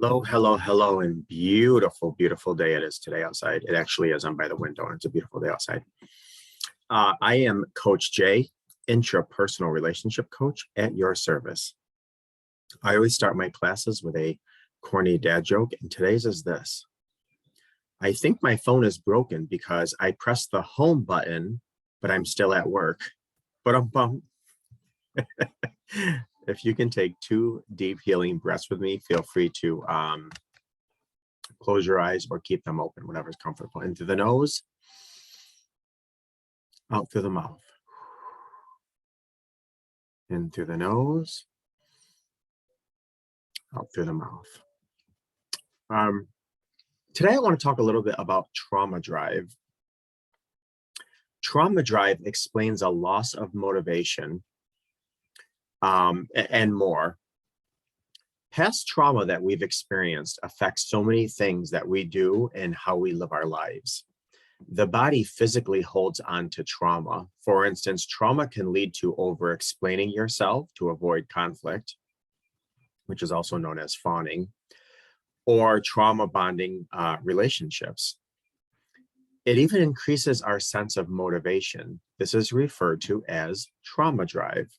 Hello, hello, hello, and beautiful, beautiful day it is today outside. It actually is. I'm by the window, and it's a beautiful day outside. I am Coach Jay, intrapersonal relationship coach at your service. I always start my classes with a corny dad joke, and today's is this. I think my phone is broken because I pressed the home button, but I'm still at work. But if you can take two deep healing breaths with me, feel free to close your eyes or keep them open, whatever's comfortable. In through the nose, out through the mouth. In through the nose, out through the mouth. Today, I want to talk a little bit about trauma drive. Trauma drive explains a loss of motivation and more. Past trauma that we've experienced affects so many things that we do and how we live our lives. The body physically holds on to trauma. For instance, trauma can lead to over-explaining yourself to avoid conflict, which is also known as fawning, or trauma bonding relationships. It even increases our sense of motivation. This is referred to as trauma drive.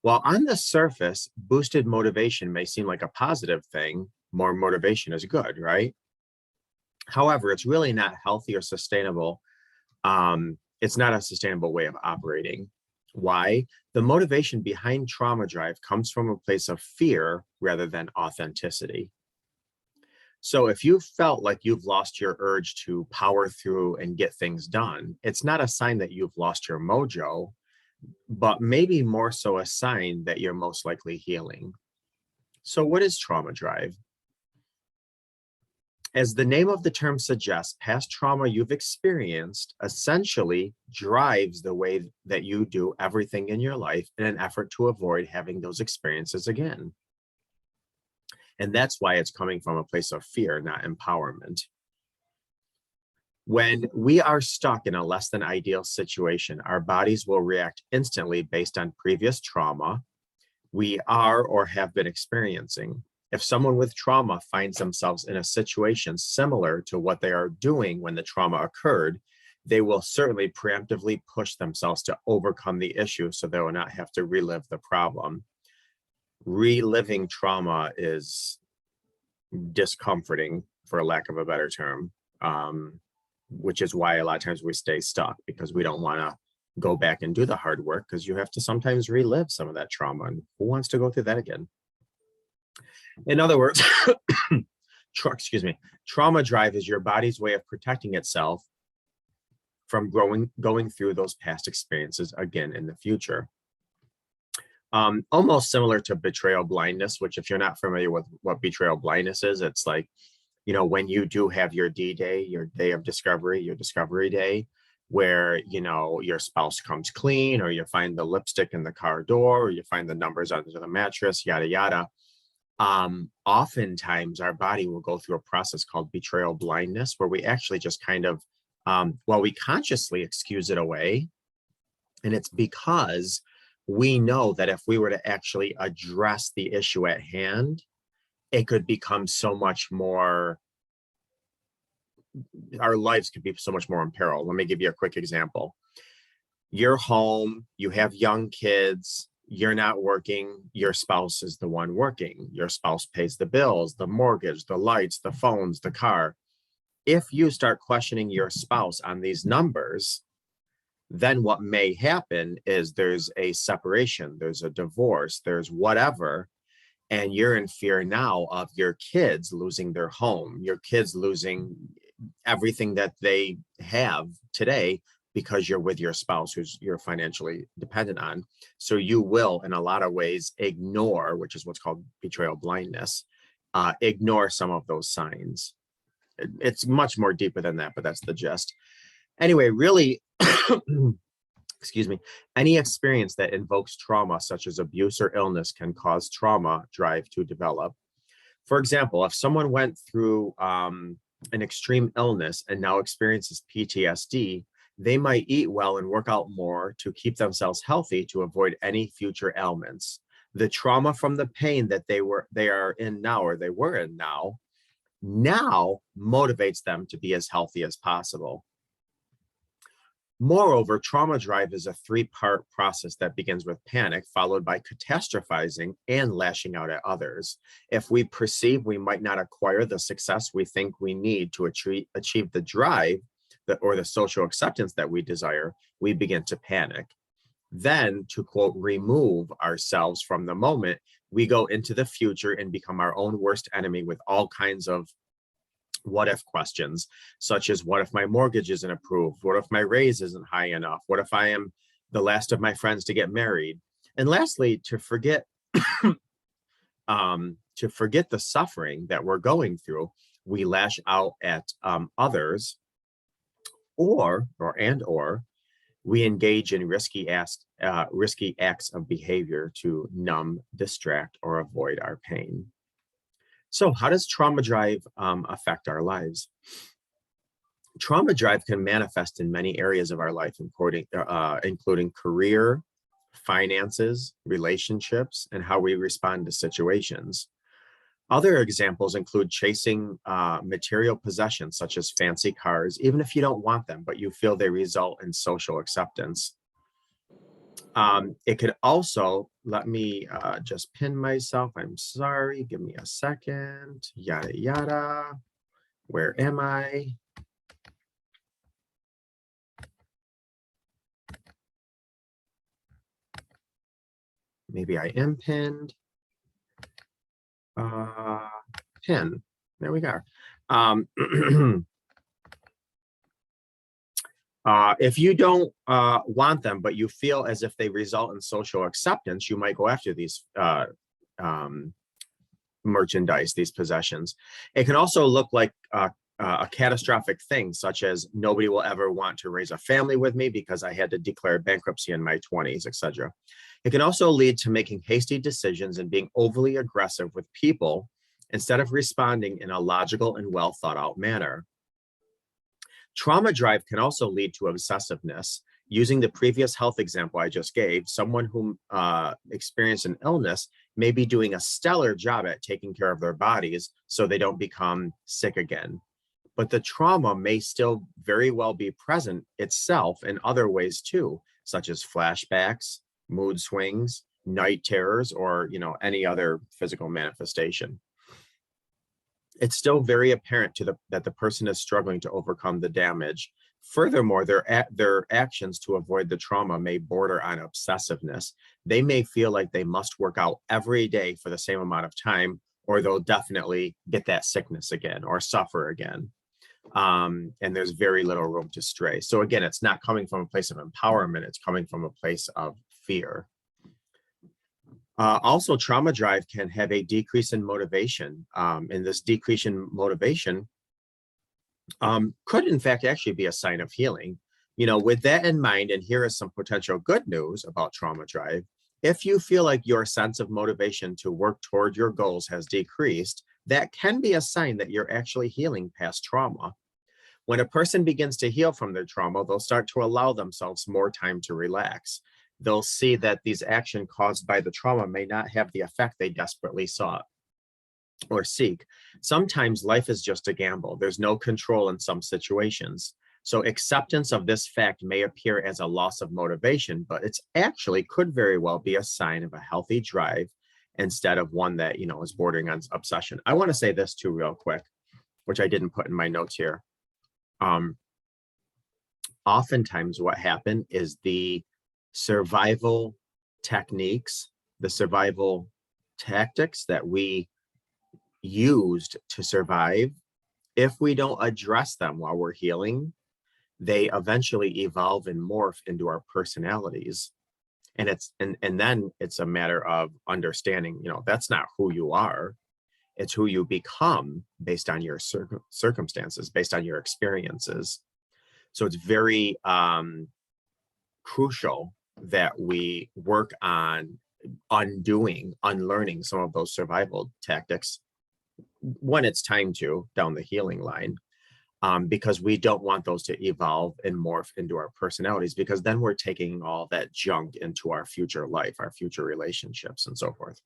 While on the surface, boosted motivation may seem like a positive thing, more motivation is good, right? However, it's really not healthy or sustainable. It's not a sustainable way of operating. Why? The motivation behind trauma drive comes from a place of fear rather than authenticity. So if you felt like you've lost your urge to power through and get things done, it's not a sign that you've lost your mojo, but maybe more so a sign that you're most likely healing. So what is trauma drive? As the name of the term suggests, past trauma you've experienced essentially drives the way that you do everything in your life in an effort to avoid having those experiences again. And that's why it's coming from a place of fear, not empowerment. When we are stuck in a less than ideal situation, our bodies will react instantly based on previous trauma we are or have been experiencing. If someone with trauma finds themselves in a situation similar to what they are doing when the trauma occurred, they will certainly preemptively push themselves to overcome the issue so they will not have to relive the problem. Reliving trauma is discomforting, for lack of a better term, which is why a lot of times we stay stuck, because we don't want to go back and do the hard work, because you have to sometimes relive some of that trauma, and who wants to go through that again? In other words, trauma drive is your body's way of protecting itself from going through those past experiences again in the future. Almost similar to betrayal blindness, which if you're not familiar with what betrayal blindness is, it's like, when you do have your D-Day, your day of discovery, your discovery day, where, your spouse comes clean, or you find the lipstick in the car door, or you find the numbers under the mattress, yada, yada. Oftentimes our body will go through a process called betrayal blindness, where we actually just kind of, we consciously excuse it away. And it's because we know that if we were to actually address the issue at hand, it could become so much more, our lives could be so much more in peril. Let me give you a quick example. You're home, you have young kids, you're not working, your spouse is the one working. Your spouse pays the bills, the mortgage, the lights, the phones, the car. If you start questioning your spouse on these numbers, then what may happen is there's a separation, there's a divorce, there's whatever, and you're in fear now of your kids losing their home, your kids losing everything that they have today because you're with your spouse who's you're financially dependent on. So you will, in a lot of ways, ignore, which is what's called betrayal blindness, ignore some of those signs. It's much more deeper than that, but that's the gist. Anyway, really, excuse me, any experience that invokes trauma, such as abuse or illness, can cause trauma drive to develop. For example, if someone went through an extreme illness and now experiences PTSD, they might eat well and work out more to keep themselves healthy to avoid any future ailments. The trauma from the pain that they are in now, or they were in now motivates them to be as healthy as possible. Moreover, trauma drive is a three-part process that begins with panic, followed by catastrophizing and lashing out at others. If we perceive we might not acquire the success we think we need to achieve the drive or the social acceptance that we desire, we begin to panic. Then, to quote, remove ourselves from the moment, we go into the future and become our own worst enemy with all kinds of what if questions, such as what if my mortgage isn't approved? What if my raise isn't high enough? What if I am the last of my friends to get married? And lastly, to forget the suffering that we're going through, we lash out at others, or we engage in risky acts of behavior to numb, distract, or avoid our pain. So how does trauma drive affect our lives? Trauma drive can manifest in many areas of our life, including career, finances, relationships, and how we respond to situations. Other examples include chasing material possessions, such as fancy cars, even if you don't want them, but you feel they result in social acceptance. It could also, let me just pin myself. I'm sorry, give me a second. Yada, yada. Where am I? Maybe I am pinned. Pin. There we go. If you don't want them, but you feel as if they result in social acceptance, you might go after these merchandise, these possessions. It can also look like a catastrophic thing, such as nobody will ever want to raise a family with me because I had to declare bankruptcy in my 20s, etc. It can also lead to making hasty decisions and being overly aggressive with people instead of responding in a logical and well thought out manner. Trauma drive can also lead to obsessiveness. Using the previous health example I just gave, someone who experienced an illness may be doing a stellar job at taking care of their bodies so they don't become sick again. But the trauma may still very well be present itself in other ways too, such as flashbacks, mood swings, night terrors, or any other physical manifestation. It's still very apparent that the person is struggling to overcome the damage. Furthermore, their actions to avoid the trauma may border on obsessiveness. They may feel like they must work out every day for the same amount of time, or they'll definitely get that sickness again or suffer again. And there's very little room to stray. So again, it's not coming from a place of empowerment, it's coming from a place of fear. Also, trauma drive can have a decrease in motivation. And this decrease in motivation could in fact actually be a sign of healing. With that in mind, and here is some potential good news about trauma drive. If you feel like your sense of motivation to work toward your goals has decreased, that can be a sign that you're actually healing past trauma. When a person begins to heal from their trauma, they'll start to allow themselves more time to relax. They'll see that these actions caused by the trauma may not have the effect they desperately sought or seek. Sometimes life is just a gamble. There's no control in some situations. So acceptance of this fact may appear as a loss of motivation, but it's actually could very well be a sign of a healthy drive instead of one that, is bordering on obsession. I want to say this too real quick, which I didn't put in my notes here. Oftentimes what happened is the survival techniques, the survival tactics that we used to survive, if we don't address them while we're healing, they eventually evolve and morph into our personalities. And then it's a matter of understanding, that's not who you are. It's who you become based on your circumstances, based on your experiences. So it's very crucial that we work on unlearning some of those survival tactics when it's time to down the healing line. because we don't want those to evolve and morph into our personalities, because then we're taking all that junk into our future life, our future relationships, and so forth.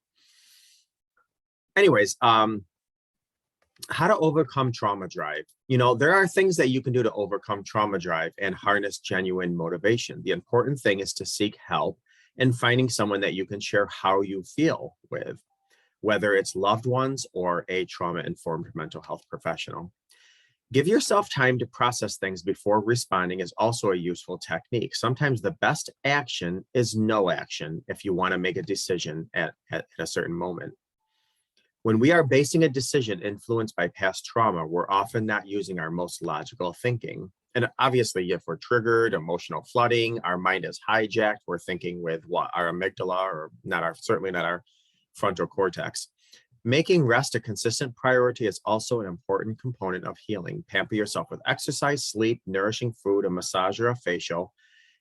Anyways, how to overcome trauma drive. There are things that you can do to overcome trauma drive and harness genuine motivation. The important thing is to seek help and finding someone that you can share how you feel with, whether it's loved ones or a trauma-informed mental health professional. Give yourself time to process things before responding is also a useful technique. Sometimes the best action is no action if you want to make a decision at a certain moment. When we are basing a decision influenced by past trauma, we're often not using our most logical thinking. And obviously, if we're triggered, emotional flooding, our mind is hijacked, we're thinking with what? Our amygdala, or certainly not our frontal cortex. Making rest a consistent priority is also an important component of healing. Pamper yourself with exercise, sleep, nourishing food, a massage or a facial,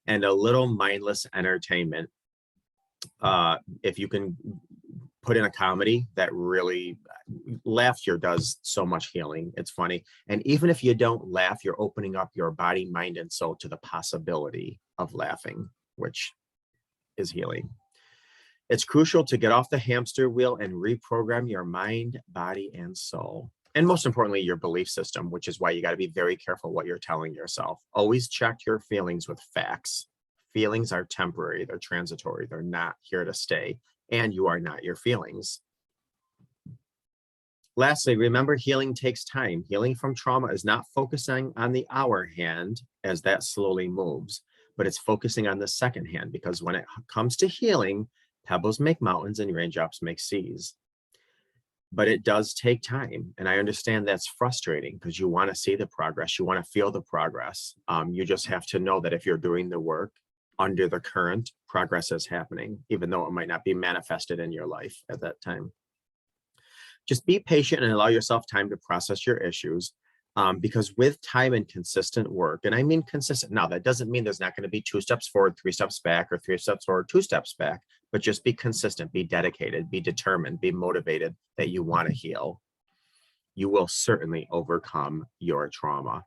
and a little mindless entertainment. If you can put in a comedy that really, laughter does so much healing. It's funny. And even if you don't laugh, you're opening up your body, mind, and soul to the possibility of laughing, which is healing. It's crucial to get off the hamster wheel and reprogram your mind, body, and soul. And most importantly, your belief system, which is why you got to be very careful what you're telling yourself. Always check your feelings with facts. Feelings are temporary, they're transitory, they're not here to stay, and you are not your feelings. Lastly, remember, healing takes time. Healing from trauma is not focusing on the hour hand as that slowly moves, but it's focusing on the second hand, because when it comes to healing, pebbles make mountains and raindrops make seas. But it does take time. And I understand that's frustrating because you want to see the progress. You want to feel the progress. You just have to know that if you're doing the work under the current, progress is happening, even though it might not be manifested in your life at that time. Just be patient and allow yourself time to process your issues, because with time and consistent work, and I mean consistent, now that doesn't mean there's not going to be 2 steps forward, 3 steps back, or 3 steps forward, 2 steps back, but just be consistent, be dedicated, be determined, be motivated that you want to heal. You will certainly overcome your trauma.